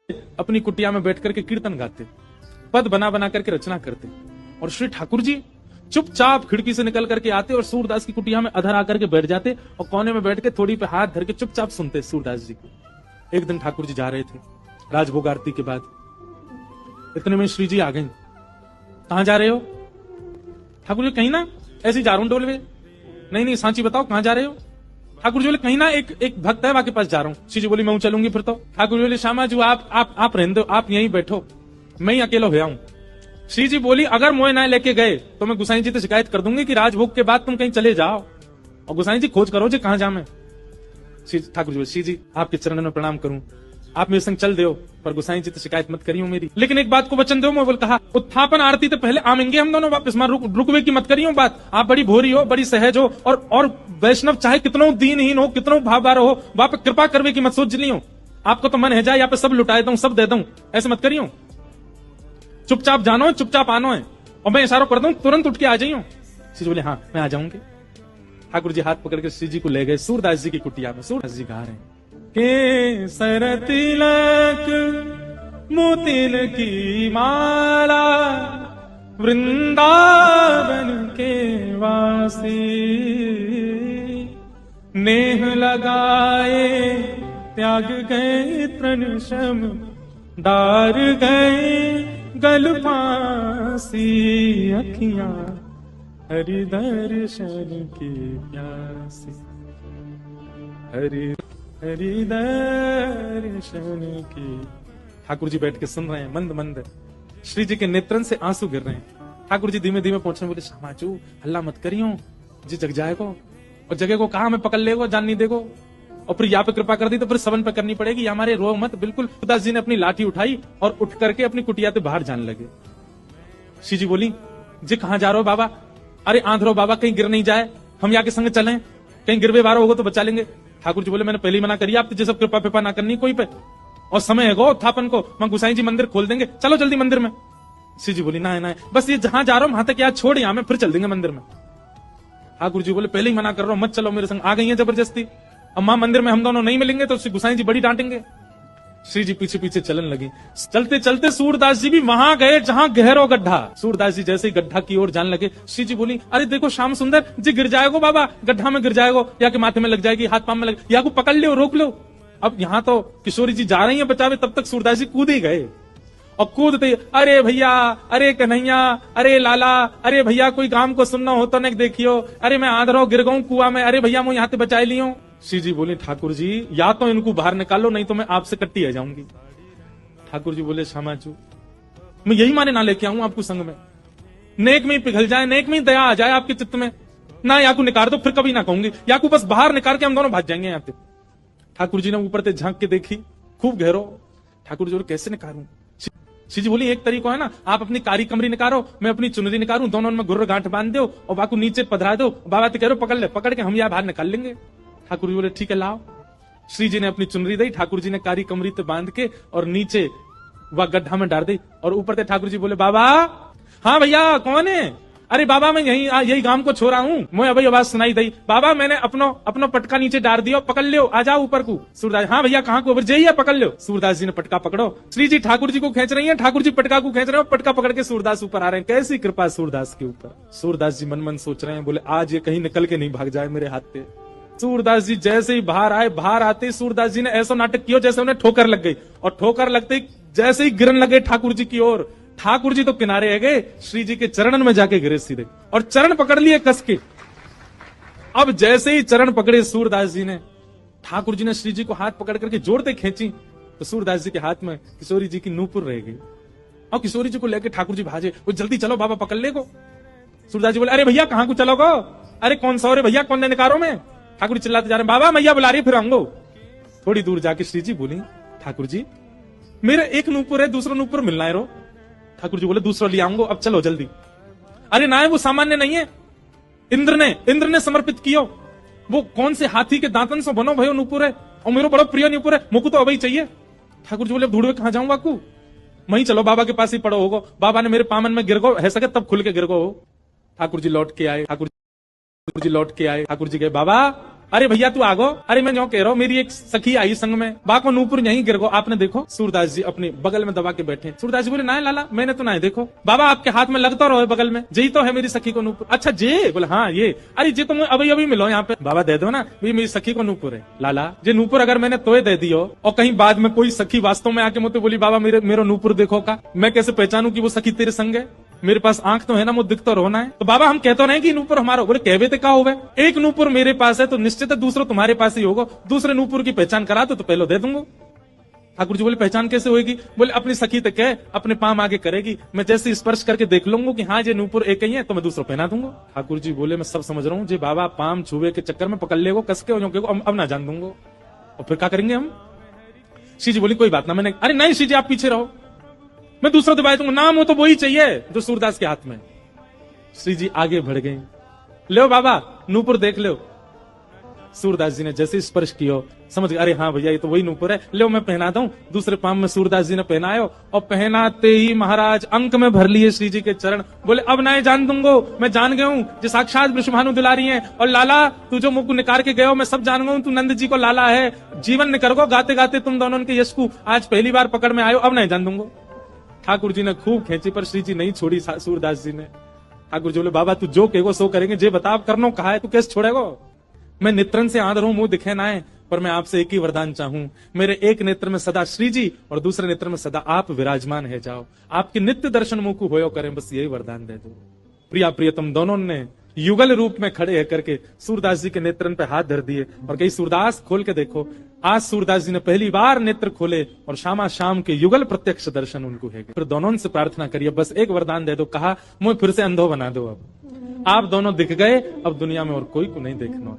अपनी कुटिया में बैठ करके कीर्तन गाते, पद बना बना करके रचना करते, और श्री ठाकुर जी चुपचाप खिड़की से निकल करके आते और सूरदास की कुटिया में अधर आकर के बैठ जाते और कोने में बैठ के थोड़ी पे हाथ धर के चुपचाप सुनते सूरदास जी को। एक दिन ठाकुर जी जा रहे थे राजभोग आरती के बाद, इतने में श्री जी आ गई। कहां जा रहे हो? ठाकुर जी कहीं ना ऐसे जा रहा हूं डोलवे। नहीं नहीं सांची बताओ कहां जा रहे हो? ठाकुर जी बोले कहीं ना एक भक्त है वहां के पास जा रहा हूं। श्री जी बोली मैं चलूंगी फिर तो। ठाकुर जी बोले श्यामा जी आप रहने दो, आप यहीं बैठो, मैं ही अकेला हो हूं। श्री जी बोली अगर मोए ना लेके गए तो मैं गुसाई जी से शिकायत कर दूंगी कि राजभोग के बाद तुम कहीं चले जाओ और गुसाई जी खोज करो जी कहां जा मैं। ठाकुर जी बोले श्री जी आपके चरणों में प्रणाम करूं, आप मेरे संग चल दो, पर गुसाई जी तो शिकायत मत करियो मेरी, लेकिन एक बात को वचन दो। मैं बोल कहा उत्थापन आरती तो पहले आमेंगे हम दोनों वापस, मां रुकवे की मत करियो बात। आप बड़ी भोरी हो, बड़ी सहज हो, और वैष्णव चाहे कितनों दीनहीन हो, कितनों भावबार हो, वहां पे कृपा करवे की मत सोच लियो। आपको तो मन है जाए यहाँ पे सब लुटाए दूं, सब दे दूं, ऐसे मत करियो। चुपचाप जानो, चुपचाप आनो है, और मैं इशारा कर दूं तुरंत उठ के आ जाइयो। श्री जी बोले हाँ मैं आ जाऊंगी। ठाकुर जी हाथ पकड़ के श्री जी को ले गए सूरदास जी की कुटिया में। सूरदास जी गा रहे हैं के सर तिलक मोतिन की माला वृंदावन के वासी, नेह लगाए त्याग गए तृण शम डार गए गल फांसी, अखियां हरि दर्शन की प्यासी, हरि दर्शन की। ठाकुर जी बैठ के सुन रहे हैं मंद मंद, श्री जी के नेत्रन से आंसू गिर रहे हैं। ठाकुर जी धीमे धीमे पहुंचने बोले श्यामाचू हल्ला मत करियो जी, जग जाएगो, और जगह को कहा हमें पकड़ लेगो, जान नहीं देगो, और फिर यहाँ पे कृपा कर दी तो फिर सबन पे करनी पड़ेगी, हमारे रो मत। बिल्कुल सूरदास जी ने अपनी लाठी उठाई और उठ करके अपनी कुटिया से बाहर जाने लगे। श्री जी बोली जी कहां जा रहे हो बाबा? अरे आंधरो बाबा कहीं गिर नहीं जाए, हम यहाँ के संग चलें, कहीं गिरवे बारो होगा तो बचा लेंगे। ठाकुर जी बोले मैंने पहले ही मना करी, आप तुझे सब कृपा पिपा ना करनी कोई पे, और समय है गो उत्थापन को, मैं गुसाई जी मंदिर खोल देंगे, चलो जल्दी मंदिर में। श्री जी बोली ना ना बस ये जहां जा रहा हूं वहां तक याद छोड़, यहां में फिर चल देंगे मंदिर में। ठाकुर जी बोले पहले ही मना कर रहा हूं मत चलो मेरे संग। आ गई है जबरदस्ती, अब मां मंदिर में हम दोनों नहीं मिलेंगे तो श्री गुसाई जी बड़ी डांटेंगे। श्री जी पीछे पीछे चलन लगी। चलते चलते सूरदास जी भी वहां गए जहां गहरो गड्ढा। सूरदास जी जैसे ही गड्ढा की ओर जाने लगे, श्री जी बोली अरे देखो श्याम सुंदर जी गिर जाएगो बाबा, गड्ढा में गिर जाएगो, या के माथे में लग जाएगी, हाथ पांव में लग, या को पकड़ लो रोक लो। अब यहाँ तो किशोरी जी जा रही है बचावे, तब तक सूरदास जी कूद ही गए, और कूदते अरे भैया, अरे कन्हैया, अरे लाला, अरे भैया कोई काम को सुनना हो तो नहीं देखियो, अरे मैं आंधरो गिर गऊं कुआ में, अरे भैया मैं यहाँ से बचाई लियो। श्री जी बोले ठाकुर जी या तो इनको बाहर निकालो नहीं तो मैं आपसे कट्टी आ जाऊंगी। ठाकुर जी बोले श्यामाचू मैं यही माने ना लेके आऊं आपको संग में, नेक में पिघल जाए, नेक में दया आ जाए आपके चित्त में, ना याकू निकाल दो फिर कभी ना कहूंगी, याकू बस बाहर निकाल के हम दोनों भाग जाएंगे यहाँ पे। ठाकुर जी ने ऊपर से झांक के देखी खूब गहरो। ठाकुर जी बोले कैसे निकालूं? श्री जी बोली एक तरीका है ना, आप अपनी कारी कमरी निकालो, मैं अपनी चुनरी निकालूं, दोनों में गुर्र गांठ बांध दो और बाकू नीचे पधरा दो, बाबा तो कह रहे पकड़ ले, पकड़ के हम यहाँ बाहर निकाल लेंगे। ठाकुर जी बोले ठीक है लाओ। श्री जी ने अपनी चुनरी दी, ठाकुर जी ने कारी कमरी ते बांध के और नीचे वह गड्ढा में डाल दी, और ऊपर से ठाकुर जी बोले बाबा हाँ भैया कौन है? अरे बाबा मैं यही गांव को छोड़ा हूँ, मुझे अभी आवाज सुनाई दी, बाबा मैंने अपनो पटका नीचे डाल दिया, पकड़ लो आ जाओ ऊपर को। सूरदास हाँ भैया कहाँ को जाइए पकड़ लो। सूरदास जी ने पटका पकड़ो, श्री जी ठाकुर जी को खींच रही है, ठाकुर जी पटका को खींच रहे हो, पटका पकड़ के सूरदास ऊपर आ रहे हैं। कैसी कृपा सूरदास के ऊपर। सूरदास जी मन मन सोच रहे हैं बोले आज ये कहीं निकल के नहीं भाग जाए मेरे हाथ से। सूरदास जी जैसे ही बाहर आए, बाहर आते सूरदास जी ने ऐसा नाटक किया जैसे उन्हें ठोकर लग गई, और ठोकर लगते जैसे ही गिरन लगे ठाकुर जी की ओर, ठाकुर जी तो किनारे है गए, श्री जी के चरणन में जाके गिरे सीधे, और चरण पकड़ लिए कस के। अब जैसे ही चरण पकड़े सूरदास जी ने, ठाकुर जी ने श्री जी को हाथ पकड़ करके जोड़ते खींची, तो सूरदास जी के हाथ में किशोरी जी की नूपुर रह गई, और किशोरी जी को लेकर ठाकुर जी भाजे, वो जल्दी चलो बाबा पकड़ ले को। सूरदास जी बोले अरे भैया कहां को चलोगो? अरे कौन सा? अरे भैया कौन ने निकारो में? ठाकुर जी चिल्लाते जा रहे बाबा मैया बुला रही फिर आऊंगो। थोड़ी दूर जाके श्री जी बोली ठाकुर जी मेरा एक नूपुर है, दूसरा नूपुर मिलना है रो। ठाकुर जी बोले दूसरा ले आऊंगो, अब चलो जल्दी। अरे ना वो सामान्य नहीं है, इंद्र ने समर्पित कियो, वो कौन से हाथी के दांतन से बनो भयो नूपुर है, और मेरा बड़ा प्रिय नूपुर है, मुझको तो अभी चाहिए। ठाकुर जी बोले ढूंढवे कहां जाऊं बाकू, वहीं चलो बाबा के पास ही पड़ो होगो, बाबा ने मेरे पामन में गिर गो है सके तब खुल के गिर गो हो। ठाकुर जी लौट के आए, ठाकुर जी लौट के आए, ठाकुर जी गए बाबा अरे भैया तू आगो, अरे मैं जो कह रहा हूँ मेरी एक सखी आई संग में, बा को नूपुर यहीं गिर गो, आपने देखो। सूरदास जी अपने बगल में दबा के बैठे। सूरदास जी बोले ना लाला मैंने तो ना देखो। बाबा आपके हाथ में लगता रहो बगल में, यही तो है मेरी सखी को नूपुर। अच्छा जे बोले हाँ ये, अरे जे तुम अभी अभी मिलो यहाँ पे। बाबा दे दो ना, ये मेरी सखी को नूपुर है। लाला जे नूपुर अगर मैंने तोय दे दियो और कहीं बाद में कोई सखी वास्तव में आके मुझे बोली बाबा मेरा नूपुर देखो का, मैं कैसे पहचानू कि वो सखी तेरे संग है? मेरे पास आंख तो है ना, मुझे दिख तो रोना है। तो बाबा हम कहते रहे कि नूपुर हमारा, बोले कहवे तो का होवे, एक नूपुर मेरे पास है तो निश्चित है दूसरा तुम्हारे पास ही होगा, दूसरे नूपुर की पहचान करा तो पहले दे दूंगा। ठाकुर जी बोले पहचान कैसे होगी? बोले अपनी सखी तक है, अपने पाम आगे करेगी, मैं जैसे स्पर्श करके देख लूंगा कि हाँ ये नूपुर एक ही है तो मैं दूसरा पहना दूंगा। ठाकुर जी बोले मैं सब समझ रहा हूँ, जी बाबा पाम छुए के चक्कर में पकड़ लेगो कस के, अब ना जान दूंगा, और फिर क्या करेंगे हम? श्री जी बोली कोई बात ना, मैंने अरे नहीं श्री जी आप पीछे रहो, मैं दूसरा दबाई दूंगा, नाम हो तो वही चाहिए जो सूरदास के हाथ में। श्री जी आगे बढ़ गए, लो बाबा नूपुर देख लो। सूरदास जी ने जैसे स्पर्श किया समझ गए, अरे हाँ भैया ये तो वही नूपुर है, लो मैं पहना दूं। दूसरे पाम में सूरदास जी ने पहनायो और पहनाते ही महाराज अंक में भर लिए श्री जी के चरण। बोले अब ना जान दूंगो, मैं जान गया हूं जो साक्षात वृषभानु दुलारी हैं, और लाला तू जो मुख निकाल के गयो मैं सब जान गया हूं, तू नंद जी को लाला है, जीवन निकल गाते गाते तुम दोनों के यश को आज पहली बार पकड़ में आयो, अब नहीं जान दूंगो। ठाकुर जी ने खूब खेची पर श्री जी नहीं छोड़ी सूरदास जी ने। ठाकुर जी बोले बाबा तू जो कहेगो सो करेंगे, जे बताओ करनो कहा है, तू कैसे छोड़ेगो? मैं नेत्रन से आंध हूं, मुंह दिखे ना है, पर मैं आपसे एक ही वरदान चाहूं, मेरे एक नेत्र में सदा श्री जी और दूसरे नेत्र में सदा आप विराजमान है जाओ, आपके नित्य दर्शन मुंह को होयो करें, बस यही वरदान दे दो। प्रिया प्रियतम दोनों ने युगल रूप में खड़े है करके सूरदास जी के नेत्रन पे हाथ धर दिए और कही सूरदास खोल के देखो। आज सूरदास जी ने पहली बार नेत्र खोले और शामा शाम के युगल प्रत्यक्ष दर्शन उनको है। फिर दोनों से प्रार्थना करिए बस एक वरदान दे दो, कहा मुझे फिर से अंधो बना दो, अब आप दोनों दिख गए, अब दुनिया में और कोई को नहीं देखना।